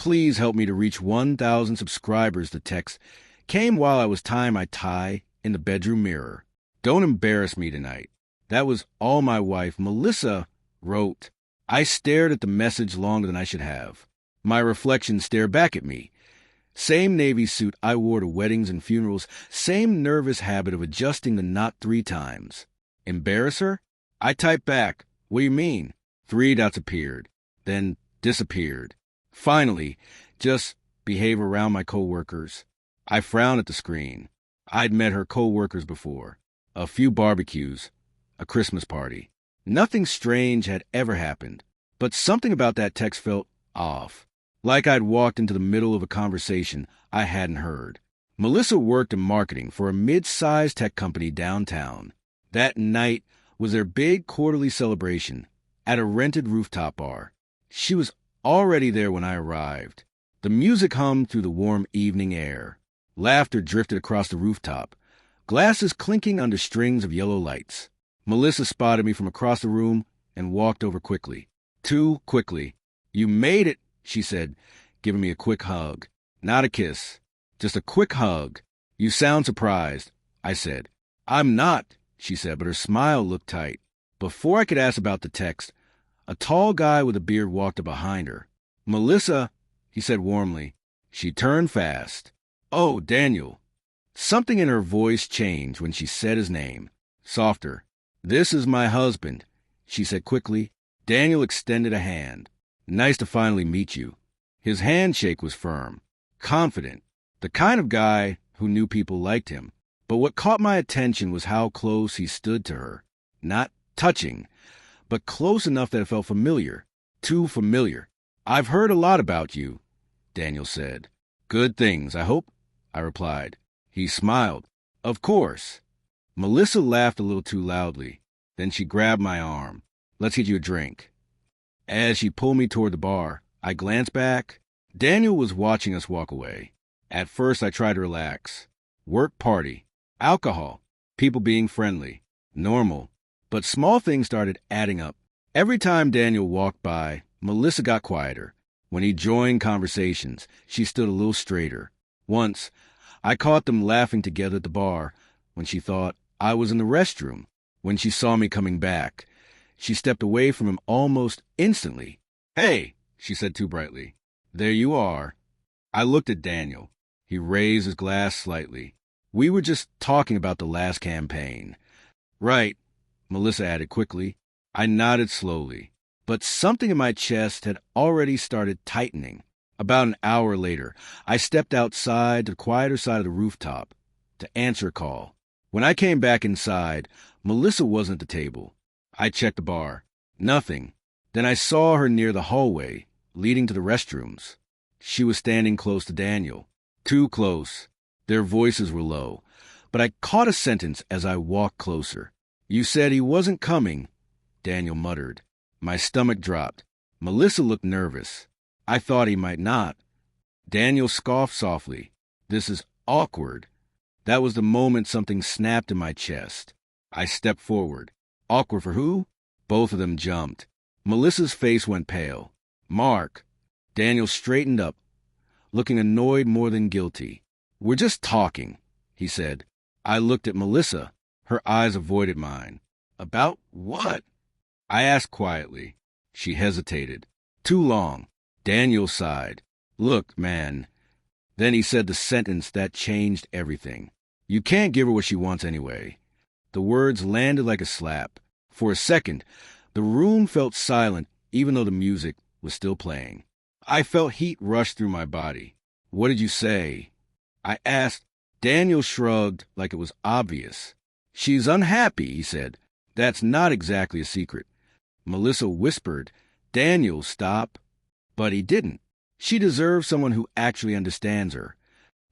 please help me to reach 1,000 subscribers, the text came while I was tying my tie in the bedroom mirror. Don't embarrass me tonight. That was all my wife, Melissa, wrote. I stared at the message longer than I should have. My reflection stared back at me. Same navy suit I wore to weddings and funerals, same nervous habit of adjusting the knot 3 times. Embarrass her? I typed back, what do you mean? 3 dots appeared, then disappeared. Finally, just behave around my coworkers. I frowned at the screen. I'd met her coworkers before. A few barbecues, a Christmas party. Nothing strange had ever happened, but something about that text felt off. Like I'd walked into the middle of a conversation I hadn't heard. Melissa worked in marketing for a mid-sized tech company downtown. That night was their big quarterly celebration at a rented rooftop bar. She was already there when I arrived. The music hummed through the warm evening air. Laughter drifted across the rooftop, glasses clinking under strings of yellow lights. Melissa spotted me from across the room and walked over quickly. Too quickly. You made it, she said, giving me a quick hug. Not a kiss, just a quick hug. You sound surprised, I said. I'm not, she said, but her smile looked tight. Before I could ask about the text, a tall guy with a beard walked up behind her. Melissa, he said warmly. She turned fast. Oh, Daniel. Something in her voice changed when she said his name. Softer. This is my husband, she said quickly. Daniel extended a hand. Nice to finally meet you. His handshake was firm, confident, the kind of guy who knew people liked him. But what caught my attention was how close he stood to her. Not touching, but close enough that it felt familiar. Too familiar. I've heard a lot about you, Daniel said. Good things, I hope, I replied. He smiled. Of course. Melissa laughed a little too loudly. Then she grabbed my arm. Let's get you a drink. As she pulled me toward the bar, I glanced back. Daniel was watching us walk away. At first, I tried to relax. Work party. Alcohol. People being friendly. Normal. But small things started adding up. Every time Daniel walked by, Melissa got quieter. When he joined conversations, she stood a little straighter. Once, I caught them laughing together at the bar when she thought I was in the restroom. When she saw me coming back, she stepped away from him almost instantly. Hey, she said too brightly. There you are. I looked at Daniel. He raised his glass slightly. We were just talking about the last campaign. Right, Melissa added quickly. I nodded slowly, but something in my chest had already started tightening. About an hour later, I stepped outside to the quieter side of the rooftop to answer a call. When I came back inside, Melissa wasn't at the table. I checked the bar. Nothing. Then I saw her near the hallway, leading to the restrooms. She was standing close to Daniel. Too close. Their voices were low, but I caught a sentence as I walked closer. You said he wasn't coming, Daniel muttered. My stomach dropped. Melissa looked nervous. I thought he might not. Daniel scoffed softly. This is awkward. That was the moment something snapped in my chest. I stepped forward. Awkward for who? Both of them jumped. Melissa's face went pale. Mark. Daniel straightened up, looking annoyed more than guilty. We're just talking, he said. I looked at Melissa. Her eyes avoided mine. About what? I asked quietly. She hesitated. Too long. Daniel sighed. Look, man. Then he said the sentence that changed everything. You can't give her what she wants anyway. The words landed like a slap. For a second, the room felt silent, even though the music was still playing. I felt heat rush through my body. What did you say? I asked. Daniel shrugged like it was obvious. She's unhappy, he said. That's not exactly a secret. Melissa whispered, Daniel, stop. But he didn't. She deserves someone who actually understands her.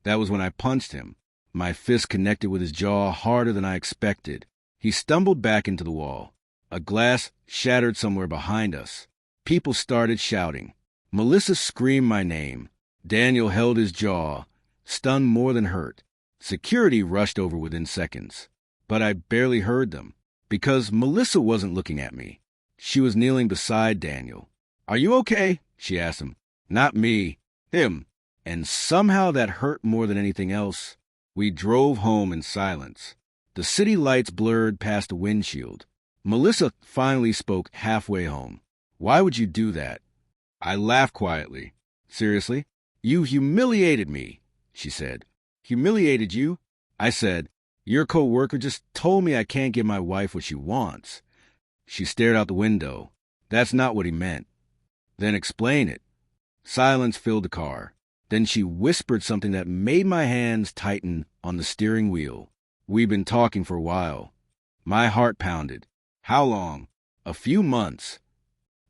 That was when I punched him. My fist connected with his jaw harder than I expected. He stumbled back into the wall. A glass shattered somewhere behind us. People started shouting. Melissa screamed my name. Daniel held his jaw, stunned more than hurt. Security rushed over within seconds. But I barely heard them, because Melissa wasn't looking at me. She was kneeling beside Daniel. Are you okay? She asked him. Not me. Him. And somehow that hurt more than anything else. We drove home in silence. The city lights blurred past the windshield. Melissa finally spoke halfway home. Why would you do that? I laughed quietly. Seriously? You humiliated me, she said. Humiliated you? I said, your coworker just told me I can't give my wife what she wants. She stared out the window. That's not what he meant. Then explain it. Silence filled the car. Then she whispered something that made my hands tighten on the steering wheel. We'd been talking for a while. My heart pounded. How long? A few months.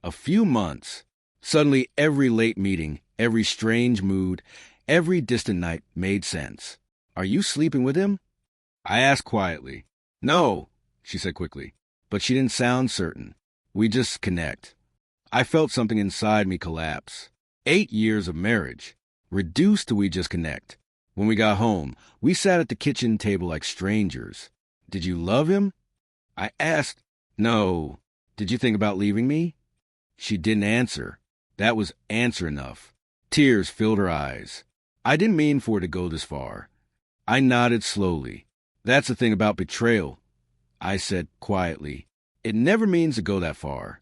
A few months. Suddenly, every late meeting, every strange mood, every distant night made sense. Are you sleeping with him? I asked quietly. No, she said quickly, but she didn't sound certain. We just connect. I felt something inside me collapse. 8 years of marriage. Reduced to we just connect. When we got home, we sat at the kitchen table like strangers. Did you love him? I asked. No. Did you think about leaving me? She didn't answer. That was answer enough. Tears filled her eyes. I didn't mean for it to go this far. I nodded slowly. That's the thing about betrayal, I said quietly. It never means to go that far.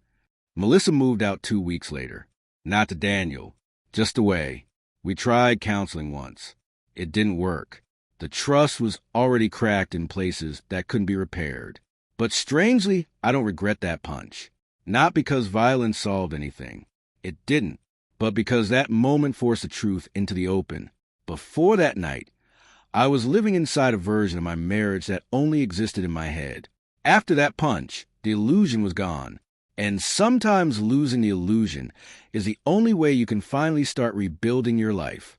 Melissa moved out 2 weeks later. Not to Daniel. Just away. We tried counseling once. It didn't work. The trust was already cracked in places that couldn't be repaired. But strangely, I don't regret that punch. Not because violence solved anything. It didn't. But because that moment forced the truth into the open. Before that night, I was living inside a version of my marriage that only existed in my head. After that punch, the illusion was gone. And sometimes losing the illusion is the only way you can finally start rebuilding your life.